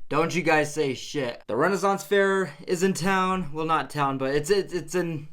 Don't you guys say shit. The Renaissance Fair is in town. Well, not town, but it's in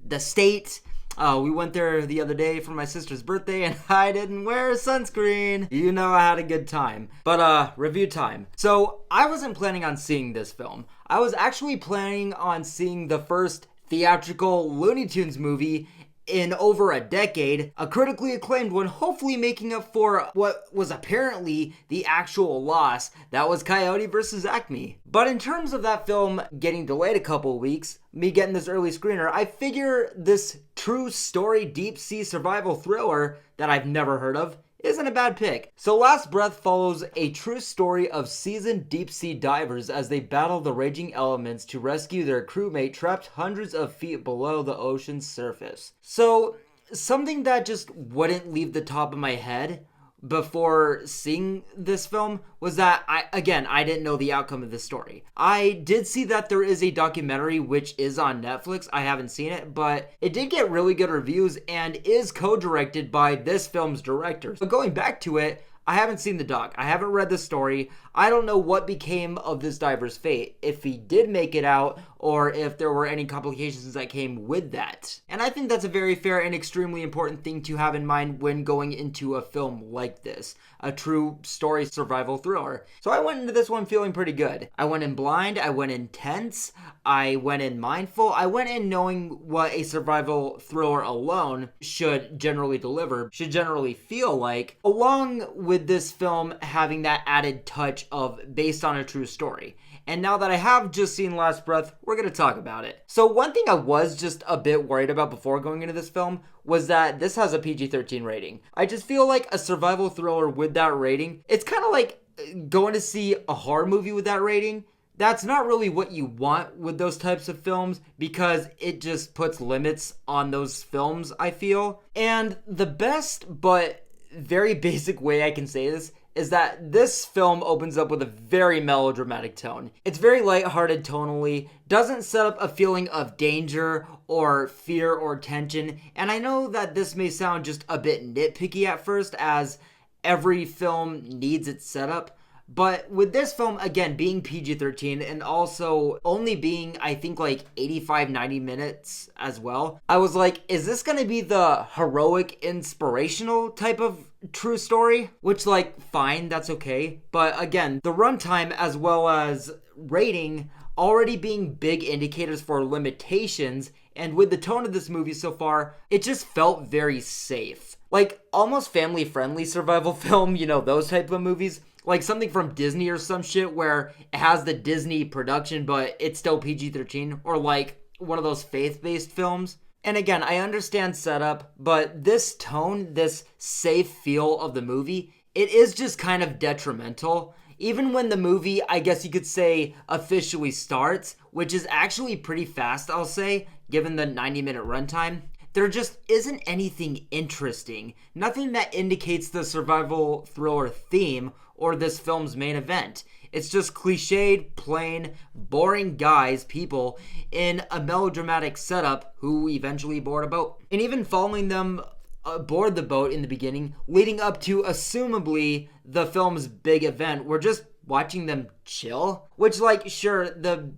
the state. We went there the other day for my sister's birthday and I didn't wear sunscreen. You know I had a good time. But review time. So I wasn't planning on seeing this film. I was actually planning on seeing the first theatrical Looney Tunes movie in over a decade, a critically acclaimed one, hopefully making up for what was apparently the actual loss that was Coyote vs. Acme. But in terms of that film getting delayed a couple weeks, me getting this early screener, I figure this true story deep sea survival thriller that I've never heard of isn't a bad pick. So Last Breath follows a true story of seasoned deep sea divers as they battle the raging elements to rescue their crewmate trapped hundreds of feet below the ocean's surface. So something that just wouldn't leave the top of my head before seeing this film was that I didn't know the outcome of this story. I did see that there is a documentary which is on Netflix. I haven't seen it, but it did get really good reviews and is co-directed by this film's director. So going back to it, I haven't seen the doc. I haven't read the story. I don't know what became of this diver's fate, if he did make it out or if there were any complications that came with that. And I think that's a very fair and extremely important thing to have in mind when going into a film like this, a true story survival thriller. So I went into this one feeling pretty good. I went in blind, I went in tense, I went in mindful, I went in knowing what a survival thriller alone should generally deliver, should generally feel like, along with this film having that added touch of based on a true story. And now that I have just seen Last Breath, we're going to talk about it. So one thing I was just a bit worried about before going into this film was that this has a PG-13 rating. I just feel like a survival thriller with that rating, it's kind of like going to see a horror movie with that rating. That's not really what you want with those types of films because it just puts limits on those films, I feel. And the best but very basic way I can say this is that this film opens up with a very melodramatic tone. It's very lighthearted tonally, doesn't set up a feeling of danger or fear or tension, and I know that this may sound just a bit nitpicky at first, as every film needs its setup, but with this film, again, being PG-13 and also only being, I think, like 85, 90 minutes as well, I was like, is this gonna be the heroic, inspirational type of true story? Which, like, fine, that's okay. But again, the runtime as well as rating already being big indicators for limitations, and with the tone of this movie so far, it just felt very safe. Like, almost family-friendly survival film, you know, those type of movies. Like something from Disney or some shit where it has the Disney production, but it's still PG-13. Or like one of those faith-based films. And again, I understand setup, but this tone, this safe feel of the movie, it is just kind of detrimental. Even when the movie, I guess you could say, officially starts, which is actually pretty fast, I'll say, given the 90-minute runtime. There just isn't anything interesting. Nothing that indicates the survival thriller theme or this film's main event. It's just cliched, plain, boring guys, people, in a melodramatic setup who eventually board a boat. And even following them aboard the boat in the beginning, leading up to, assumably, the film's big event, we're just watching them chill. Which, like, sure, the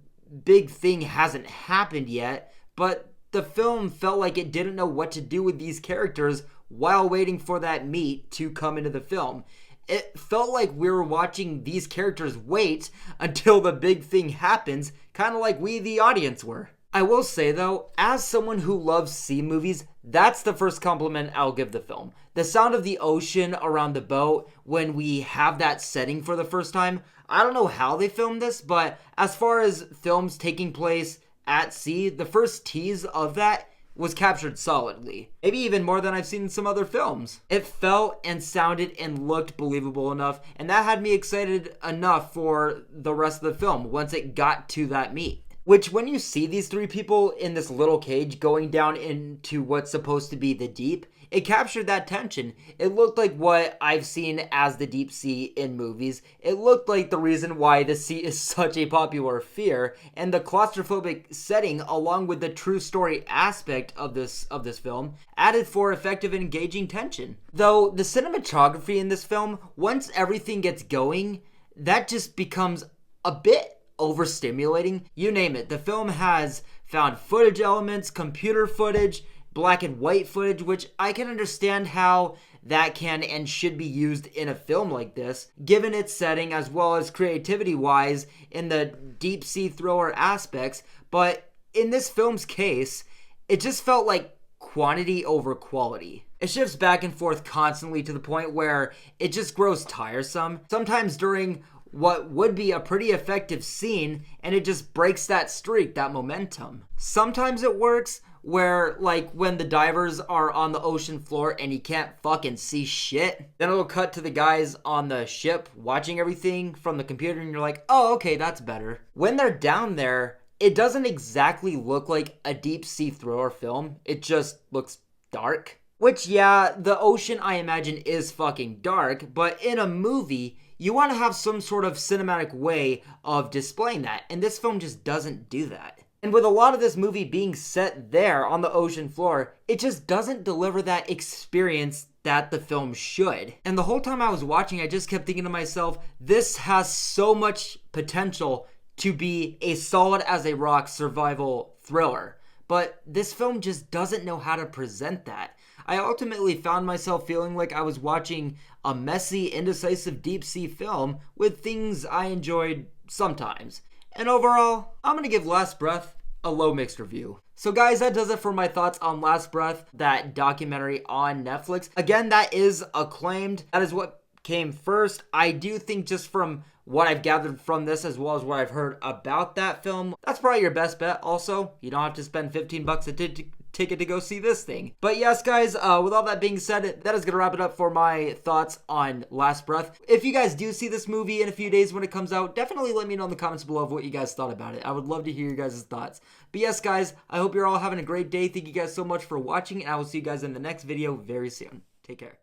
big thing hasn't happened yet, but the film felt like it didn't know what to do with these characters while waiting for that meat to come into the film. It felt like we were watching these characters wait until the big thing happens, kind of like we, the audience, were. I will say, though, as someone who loves sea movies, that's the first compliment I'll give the film. The sound of the ocean around the boat when we have that setting for the first time. I don't know how they filmed this, but as far as films taking place at sea, the first tease of that was captured solidly. Maybe even more than I've seen in some other films. It felt and sounded and looked believable enough, and that had me excited enough for the rest of the film once it got to that meat. Which, when you see these three people in this little cage going down into what's supposed to be the deep, it captured that tension. It looked like what I've seen as the deep sea in movies. It looked like the reason why the sea is such a popular fear, and the claustrophobic setting, along with the true story aspect of this film, added for effective and engaging tension. Though the cinematography in this film, once everything gets going, that just becomes a bit overstimulating. You name it. The film has found footage elements, computer footage, black and white footage, which I can understand how that can and should be used in a film like this, given its setting as well as creativity-wise in the deep-sea thriller aspects. But in this film's case, it just felt like quantity over quality. It shifts back and forth constantly to the point where it just grows tiresome. Sometimes during what would be a pretty effective scene, and it just breaks that streak, that momentum. Sometimes it works where, like, when the divers are on the ocean floor and you can't fucking see shit, then it'll cut to the guys on the ship watching everything from the computer and you're like, oh, okay, that's better. When they're down there, it doesn't exactly look like a deep sea thriller film. It just looks dark. Which, yeah, the ocean, I imagine, is fucking dark, but in a movie, you want to have some sort of cinematic way of displaying that, and this film just doesn't do that. And with a lot of this movie being set there on the ocean floor, it just doesn't deliver that experience that the film should. And the whole time I was watching, I just kept thinking to myself, this has so much potential to be a solid as a rock survival thriller. But this film just doesn't know how to present that. I ultimately found myself feeling like I was watching a messy, indecisive deep-sea film with things I enjoyed sometimes. And overall, I'm going to give Last Breath a low mixed review. So guys, that does it for my thoughts on Last Breath, that documentary on Netflix. Again, that is acclaimed. That is what came first. I do think just from what I've gathered from this as well as what I've heard about that film, that's probably your best bet. Also, you don't have to spend $15 a ticket to go see this thing. But yes, guys, with all that being said, that is going to wrap it up for my thoughts on Last Breath. If you guys do see this movie in a few days when it comes out, definitely let me know in the comments below of what you guys thought about it. I would love to hear your guys' thoughts. But yes, guys, I hope you're all having a great day. Thank you guys so much for watching, and I will see you guys in the next video very soon. Take care.